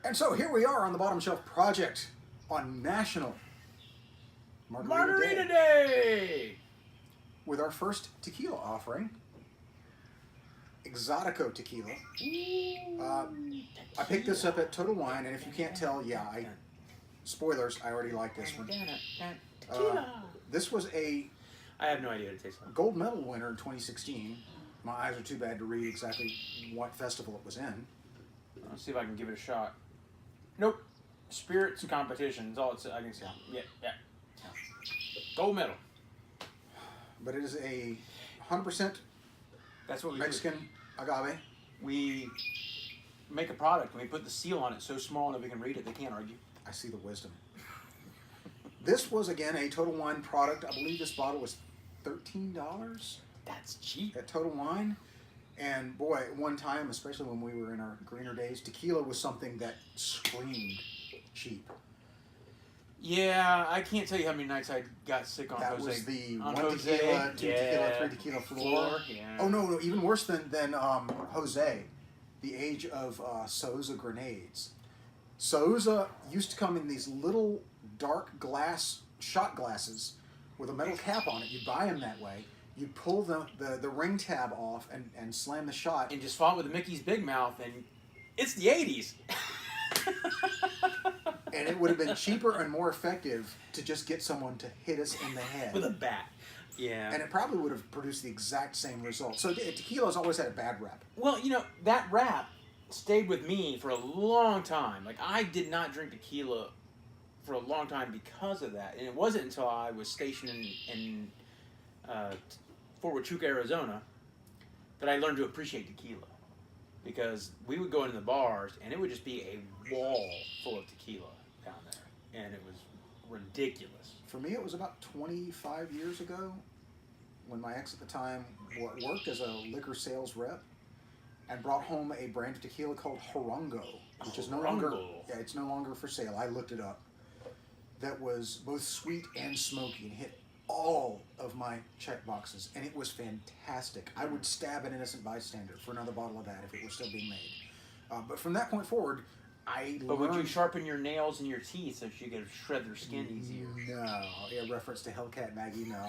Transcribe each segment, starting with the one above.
And so here we are on the Bottom Shelf Project on National Margarita Day! With our first tequila offering, Exotico Tequila. I picked this up at Total Wine, and if you can't tell, spoilers, I already like this one. This was I have no idea what it tastes like. gold medal winner in 2016. My eyes are too bad to read exactly what festival it was in. Let's see if I can give it a shot. Nope. Spirits competition is all I can see. Yeah. Gold medal. But it is a 100% That's what we Mexican agave. We make a product and we put the seal on it so small that we can read it. They can't argue. I see the wisdom. This was, again, a Total Wine product. I believe this bottle was $13. That's cheap. At Total Wine. And boy, at one time, especially when we were in our greener days, tequila was something that screamed cheap. Yeah, I can't tell you how many nights I got sick on that Jose. Was the on one Jose. tequila, two tequila, three tequila floor. Yeah. Oh no, even worse than Jose, the age of Souza grenades. Souza used to come in these little dark glass shot glasses with a metal cap on it. You'd buy them that way. You'd pull the ring tab off and slam the shot. And just fought with Mickey's Big Mouth, and it's the 80s. And it would have been cheaper and more effective to just get someone to hit us in the head. With a bat. Yeah. And it probably would have produced the exact same result. So tequila's always had a bad rep. Well, that rap stayed with me for a long time. Like, I did not drink tequila for a long time because of that. And it wasn't until I was stationed in Fort Huachuca, Arizona, that I learned to appreciate tequila. Because we would go into the bars, and it would just be a wall full of tequila down there. And it was ridiculous. For me, it was about 25 years ago when my ex at the time worked as a liquor sales rep and brought home a brand of tequila called Horongo, which is no longer for sale. I looked it up. That was both sweet and smoky and hit all of my check boxes, and it was fantastic. I would stab an innocent bystander for another bottle of that if it was still being made. But from that point forward, But would you sharpen your nails and your teeth so you could shred their skin easier? No. In reference to Hellcat Maggie, no.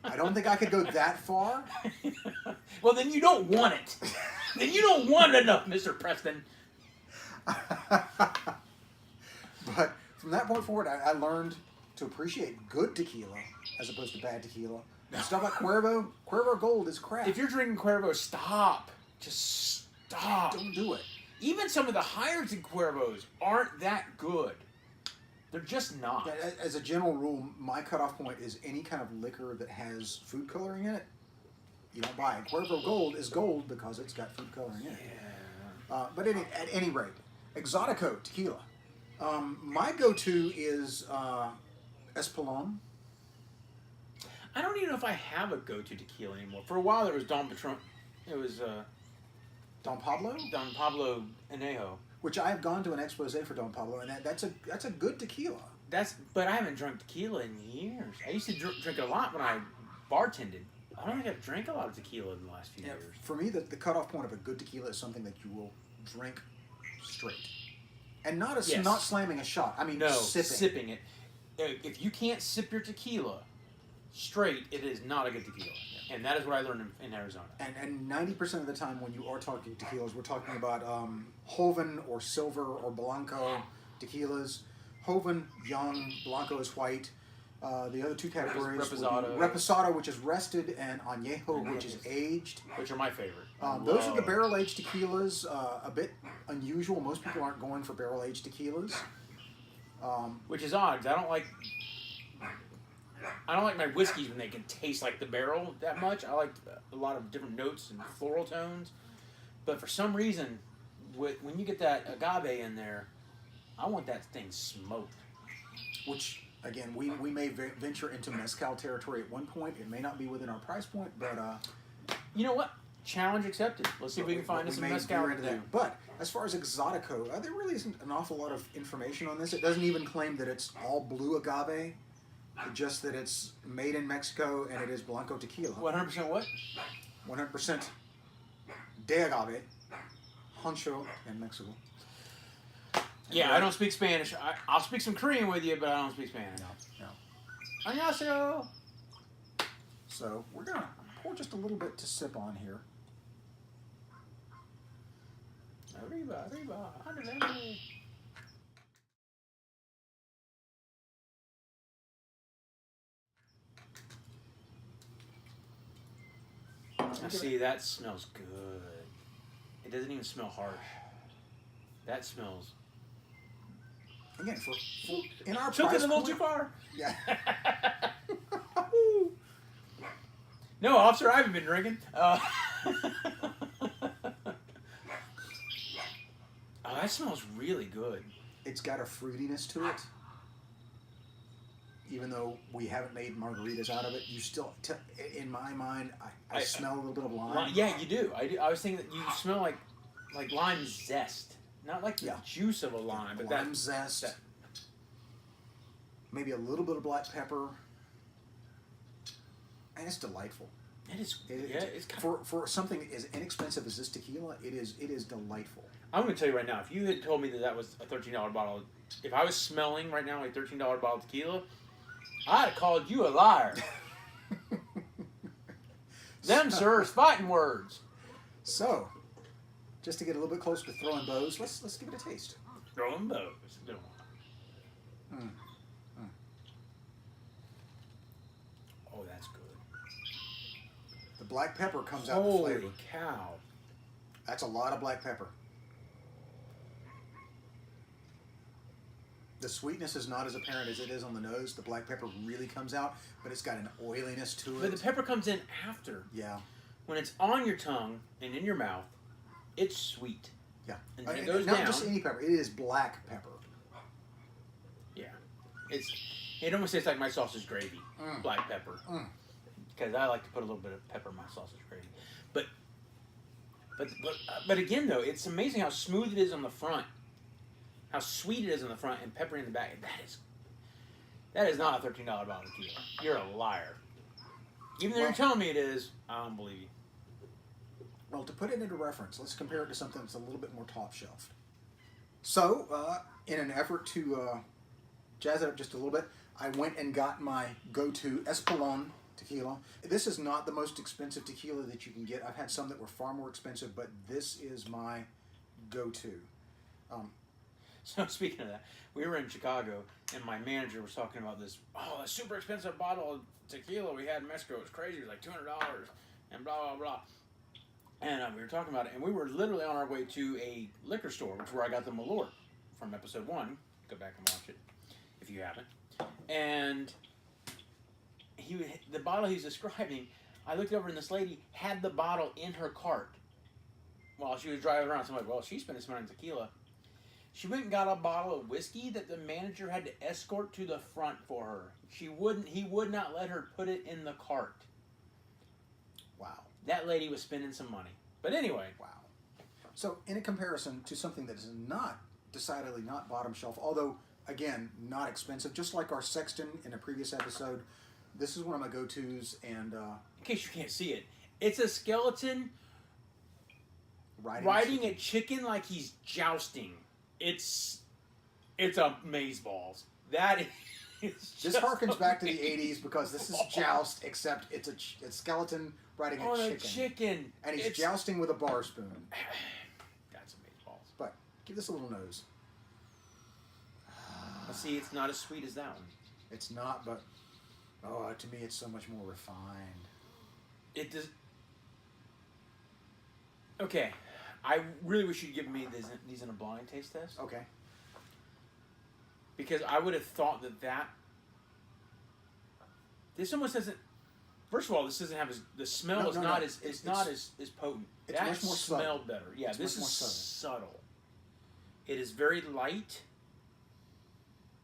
I don't think I could go that far. Well, then you don't want it. Then you don't want it enough, Mr. Preston. But from that point forward, I learned to appreciate good tequila as opposed to bad tequila. Stuff like Cuervo Gold is crap. If you're drinking Cuervo, stop. Just stop. Don't do it. Even some of the higher-end Cuervos aren't that good. They're just not. As a general rule, my cutoff point is any kind of liquor that has food coloring in it, you don't buy it. Cuervo Gold is gold because it's got food coloring in it. Yeah. But at any rate, Exotico Tequila. My go-to is Espolón. I don't even know if I have a go-to tequila anymore. For a while, there was Don Patron. It was Don Pablo? Don Pablo Anejo. Which I have gone to an expose for Don Pablo, and that's a good tequila. But I haven't drunk tequila in years. I used to drink it a lot when I bartended. I don't think I've drank a lot of tequila in the last few years. For me, the cutoff point of a good tequila is something that you will drink straight. And not slamming a shot. I mean, sipping it. If you can't sip your tequila straight, it is not a good tequila. And that is what I learned in Arizona. And 90% of the time when you are talking tequilas, we're talking about Joven or Silver or Blanco tequilas. Joven, young, Blanco is white. The other two categories Reposado, which is rested, and Añejo, which is aged. Which are my favorite. Those are the barrel-aged tequilas. A bit unusual. Most people aren't going for barrel-aged tequilas. Which is odd, because I don't like my whiskeys when they can taste like the barrel that much. I like a lot of different notes and floral tones. But for some reason, when you get that agave in there, I want that thing smoked. Which, again, we may venture into mezcal territory at one point. It may not be within our price point, but... you know what? Challenge accepted. Let's see if we can find us some mezcal to do. But as far as Exotico, there really isn't an awful lot of information on this. It doesn't even claim that it's all blue agave. Just that it's made in Mexico and it is Blanco tequila. 100% what? 100% de agave, Honcho in Mexico. Yeah, I don't speak Spanish. I'll speak some Korean with you, but I don't speak Spanish. No. Annyeonghaseyo. So we're gonna pour just a little bit to sip on here. Arriba, arriba, adelante. Now see, that smells good. It doesn't even smell harsh. That smells. Again, for in our Took price it a little point, too far. Yeah. No, officer, I haven't been drinking. Oh, that smells really good. It's got a fruitiness to it. Even though we haven't made margaritas out of it, you still, in my mind, I smell a little bit of lime. Yeah, you do. I was thinking that you smell like lime zest, not like the juice of a lime, but lime zest. Maybe a little bit of black pepper, and it's delightful. It is. It's for something as inexpensive as this tequila. It is delightful. I'm going to tell you right now. If you had told me that was a $13 bottle, if I was smelling right now a $13 bottle of tequila, I'd have called you a liar. Them, sir, is fighting words. So, just to get a little bit closer to throwing bows, let's give it a taste. Throwing bows. Oh, that's good. The black pepper comes out with flavor. Holy cow. That's a lot of black pepper. The sweetness is not as apparent as it is on the nose. The black pepper really comes out, but it's got an oiliness to it. But the pepper comes in after. Yeah. When it's on your tongue and in your mouth, it's sweet. Yeah. And then it goes not down. just any pepper. It is black pepper. Yeah. It almost tastes like my sausage gravy. Black pepper. Because I like to put a little bit of pepper in my sausage gravy. But again, though, it's amazing how smooth it is on the front. How sweet it is on the front and peppery in the back. That is not a $13 bottle of tequila. You're a liar. Even though you're telling me it is, I don't believe you. Well, to put it into reference, let's compare it to something that's a little bit more top shelf. So, in an effort to jazz it up just a little bit, I went and got my go-to Espolón tequila. This is not the most expensive tequila that you can get. I've had some that were far more expensive, but this is my go-to. So speaking of that, we were in Chicago, and my manager was talking about this. Oh, a super expensive bottle of tequila we had in Mexico. It was crazy. It was like $200, and blah blah blah. And we were talking about it, and we were literally on our way to a liquor store, which is where I got the Malort from episode 1. Go back and watch it if you haven't. And the bottle he's describing, I looked over, and this lady had the bottle in her cart while she was driving around. So I'm like, well, she's spending some money on tequila. She went and got a bottle of whiskey that the manager had to escort to the front for her. He would not let her put it in the cart. Wow. That lady was spending some money. But anyway. Wow. So in a comparison to something that is decidedly not bottom shelf, although, again, not expensive, just like our Sexton in a previous episode, this is one of my go-tos. And in case you can't see it, it's a skeleton riding a chicken like he's jousting. It's amazeballs. That is. This harkens back to the '80s because this is Joust, except it's a skeleton riding a chicken. And he's jousting with a bar spoon. That's amazeballs. But give this a little nose. See, it's not as sweet as that one. It's not, but to me, it's so much more refined. It does. Okay. I really wish you'd give me these in a blind taste test. Okay. Because I would have thought that this almost doesn't. First of all, this doesn't have the smell is not as potent. It's that much more smelled subtle. better. Yeah, it's this much is more subtle. It is very light.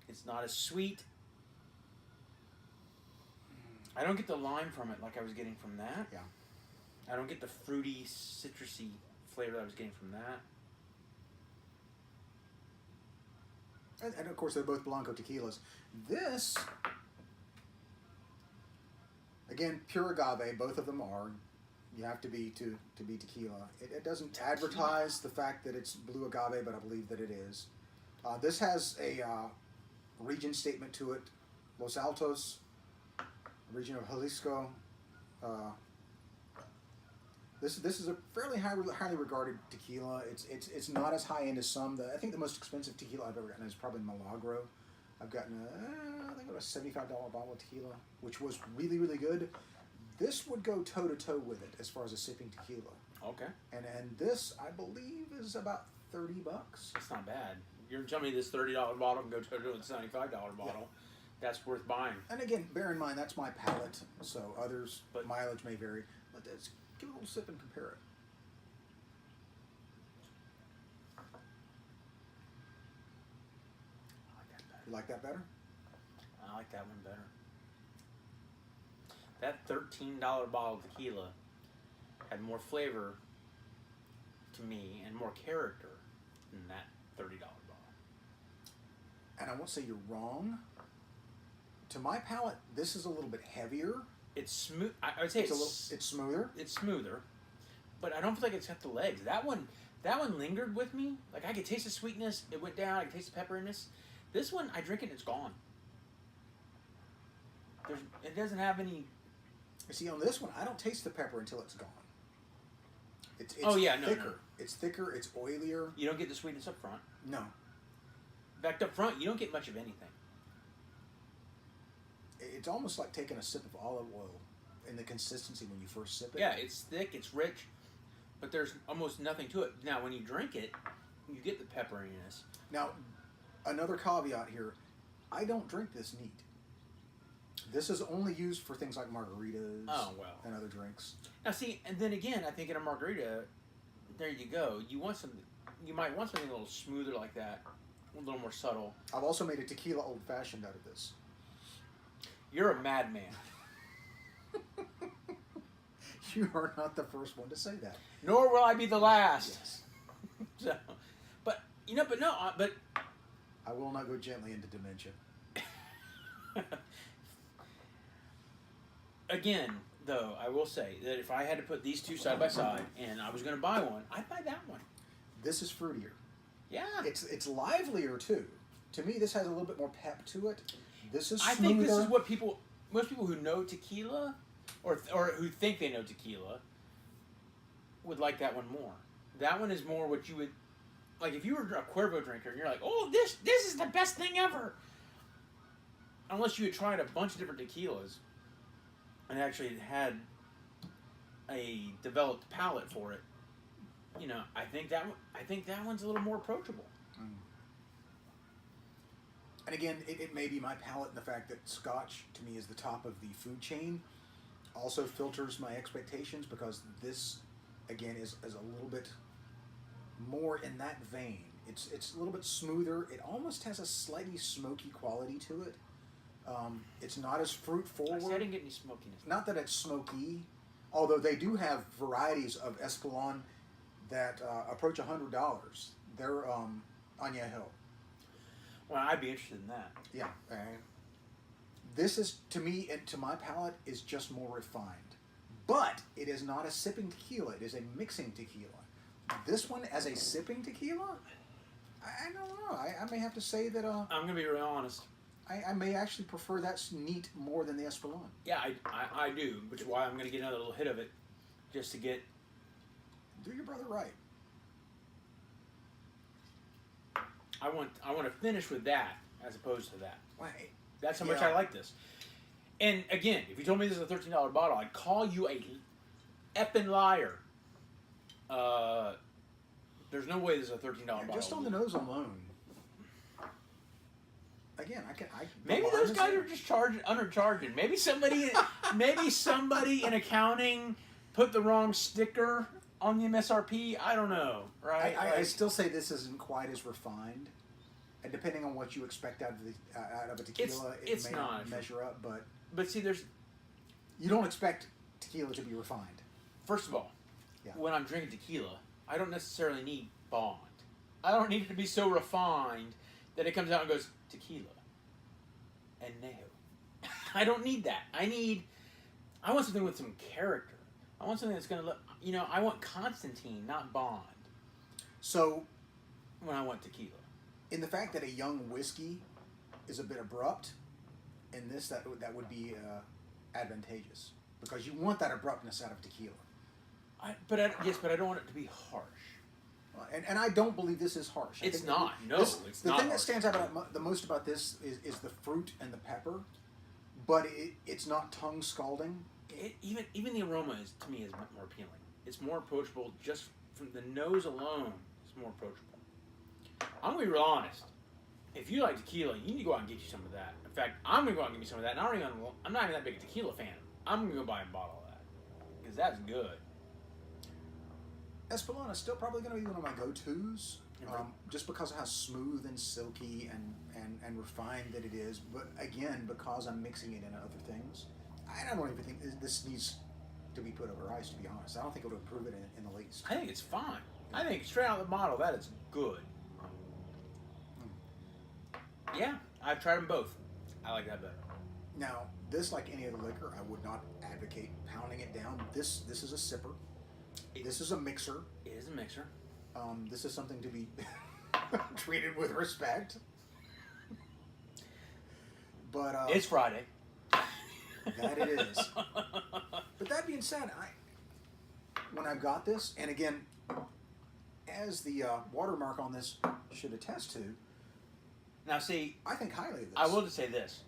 It's not as sweet. I don't get the lime from it like I was getting from that. Yeah. I don't get the fruity, citrusy flavor that I was getting from that. And of course, they're both Blanco tequilas. This, again, pure agave. Both of them are. You have to be to be tequila. It doesn't advertise the fact that it's blue agave, but I believe that it is. This has a region statement to it. Los Altos, region of Jalisco. Uh, this is a fairly highly regarded tequila. It's not as high end as some. I think the most expensive tequila I've ever gotten is probably Milagro. I've gotten I think it was a $75 bottle of tequila, which was really really good. This would go toe to toe with it as far as a sipping tequila. Okay. And this I believe is about $30. That's not bad. You're telling me this $30 bottle can go toe to toe with a $75 bottle. Yeah. That's worth buying. And again, bear in mind that's my palate, so others' But mileage may vary. But let's give it a little sip and compare it. I like that better. You like that better? I like that one better. That $13 bottle of tequila had more flavor to me and more character than that $30 bottle. And I won't say you're wrong. To my palate, this is a little bit heavier. It's smooth. I would say It's smoother. It's smoother, but I don't feel like it's got the legs. That one lingered with me. Like I could taste the sweetness. It went down. I could taste the pepperiness. This one, I drink it and it's gone. It doesn't have any. You see, on this one, I don't taste the pepper until it's gone. It's Oh, yeah, thicker. no. It's thicker. It's oilier. You don't get the sweetness up front. No. In fact, up front, you don't get much of anything. It's almost like taking a sip of olive oil in the consistency when you first sip it. Yeah, it's thick, it's rich, but there's almost nothing to it. Now, when you drink it, you get the pepperiness. Now, another caveat here, I don't drink this neat. This is only used for things like margaritas and other drinks. Now, see, and then again, I think in a margarita, there you go. You might want something a little smoother like that, a little more subtle. I've also made a tequila old fashioned out of this. You're a madman. You are not the first one to say that. Nor will I be the last. Yes. So, but I will not go gently into dementia. Again, though, I will say that if I had to put these two side by side and I was going to buy one, I'd buy that one. This is fruitier. Yeah. It's livelier too. To me, this has a little bit more pep to it. This is smoother. I think this is what most people who know tequila, or who think they know tequila, would like that one more. That one is more what you would, like if you were a Cuervo drinker and you're like, oh, this is the best thing ever. Unless you had tried a bunch of different tequilas and actually had a developed palate for it, I think that one's a little more approachable. Mm. And again, it may be my palate and the fact that Scotch, to me, is the top of the food chain, also filters my expectations because this, again, is a little bit more in that vein. It's a little bit smoother. It almost has a slightly smoky quality to it. It's not as fruit forward. I didn't get any smokiness. Not that it's smoky, although they do have varieties of Espolòn that approach $100. They're añejo. Well, I'd be interested in that. Yeah. This is, to me, and to my palate, is just more refined. But it is not a sipping tequila. It is a mixing tequila. This one, as a sipping tequila, I don't know. I may have to say that... I'm going to be real honest. I may actually prefer that neat more than the Espolòn. Yeah, I do, which is why I'm going to get another little hit of it, just to get... Do your brother right. I want to finish with that as opposed to that. Right. That's how much I like this. And again, if you told me this is a $13 bottle, I'd call you a effing liar. There's no way this is a $13 bottle. Just on the nose alone. Again, maybe those guys are just undercharging. Maybe somebody in accounting put the wrong sticker on the MSRP. I don't know, right? I still say this isn't quite as refined, and depending on what you expect out of a tequila, it may not measure up. But see, you don't expect tequila to be refined. First of all, when I'm drinking tequila, I don't necessarily need Bond. I don't need it to be so refined that it comes out and goes tequila and nejo. I don't need that. I want something with some character. I want something that's going to look, I want Constantine, not Bond. So, when I want tequila. in the fact that a young whiskey is a bit abrupt, in this that would be advantageous because you want that abruptness out of tequila. But I don't want it to be harsh. And I don't believe this is harsh. It's not. No, it's the not. thing harsh. that stands out the most about this is the fruit and the pepper, but it's not tongue scalding. Even the aroma is to me is more appealing. It's more approachable just from the nose alone. It's more approachable. I'm gonna be real honest. If you like tequila, you need to go out and get you some of that. In fact, I'm gonna go out and get me some of that. And I'm not even that big a tequila fan. I'm gonna go buy a bottle of that because that's good. Espolón is still probably going to be one of my go-tos, just because of how smooth and silky and refined that it is. But again, because I'm mixing it in other things, I don't even think this needs to be put over ice, to be honest. I don't think it would improve it in the least. I think it's fine. I think straight out of the bottle, that is good. Yeah, I've tried them both. I like that better. Now, this, like any other liquor, I would not advocate pounding it down. This is a sipper. This is a mixer. It is a mixer. This is something to be treated with respect. But it's Friday. That it is. But that being said, when I got this, and again, as the watermark on this should attest to, now see, I think highly of this. I will just say this.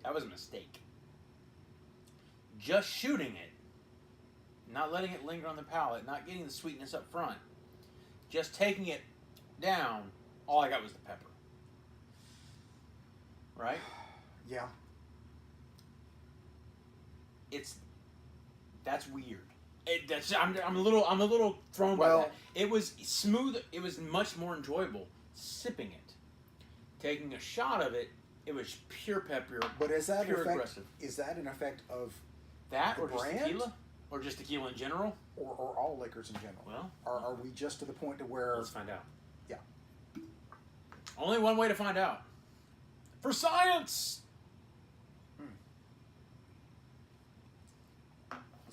That was a mistake. Just shooting it, not letting it linger on the palate, not getting the sweetness up front, just taking it down, all I got was the pepper. Right? Yeah. That's weird. I'm a little thrown by that. It was smooth. It was much more enjoyable sipping it. Taking a shot of it, it was pure pepper. But is that pure aggressive? Is that an effect of that, the or just brand? tequila, or just tequila in general, or all liquors in general? Well, are we just to the point to where? Let's find out. Yeah. Only one way to find out. For science.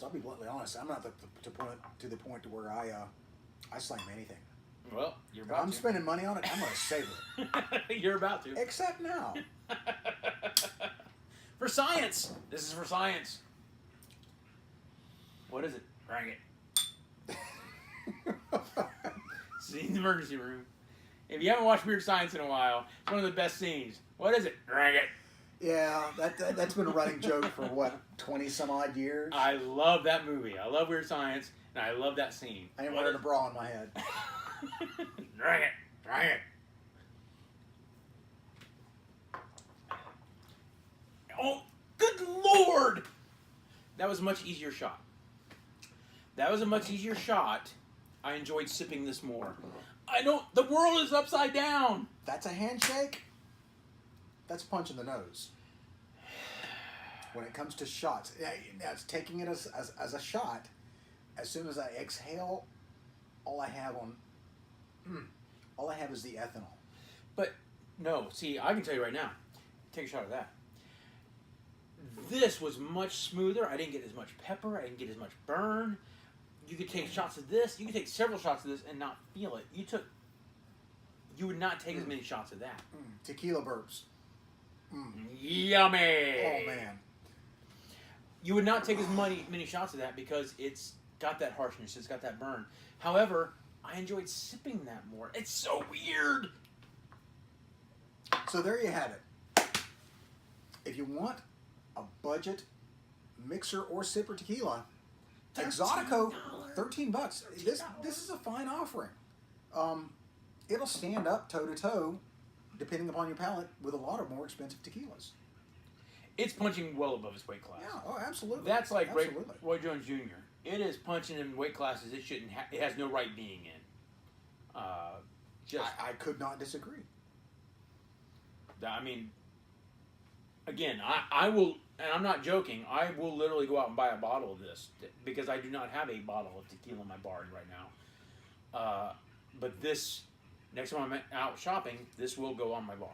I'll be bluntly honest. I'm not to the point to where I slam anything. Well, you're If about I'm to. spending money on it, I'm going to save it. You're about to. Except now. For science. This is for science. What is it? Bring it. Scene in the emergency room. If you haven't watched Weird Science in a while, it's one of the best scenes. What is it? Bring it. Yeah, that's been a running joke for what, 20 some odd years. I love that movie. I love Weird Science, and I love that scene. I ain't wearing a bra on my head. Drink it. Drink it. Oh, good Lord! That was a much easier shot. I enjoyed sipping this more. The world is upside down. That's a handshake. That's a punch in the nose. When it comes to shots, it's taking it as a shot. As soon as I exhale, all I have is the ethanol. But no, see, I can tell you right now. Take a shot of that. This was much smoother. I didn't get as much pepper. I didn't get as much burn. You could take shots of this. You could take several shots of this and not feel it. You would not take as many shots of that. Tequila burps. Yummy. Oh man. You would not take as many shots of that because it's got that harshness. It's got that burn. However, I enjoyed sipping that more. It's so weird. So there you have it. If you want a budget mixer or sipper tequila, Exotico, $13. This is a fine offering. It'll stand up toe to toe, depending upon your palate, with a lot of more expensive tequilas. It's punching well above its weight class. Yeah, oh, absolutely. That's like absolutely. Roy Jones Jr. It is punching in weight classes it shouldn't. It has no right being in. I could not disagree. I mean, again, I will, and I'm not joking. I will literally go out and buy a bottle of this because I do not have a bottle of tequila in my bar right now. But this, next time I'm out shopping, this will go on my bar.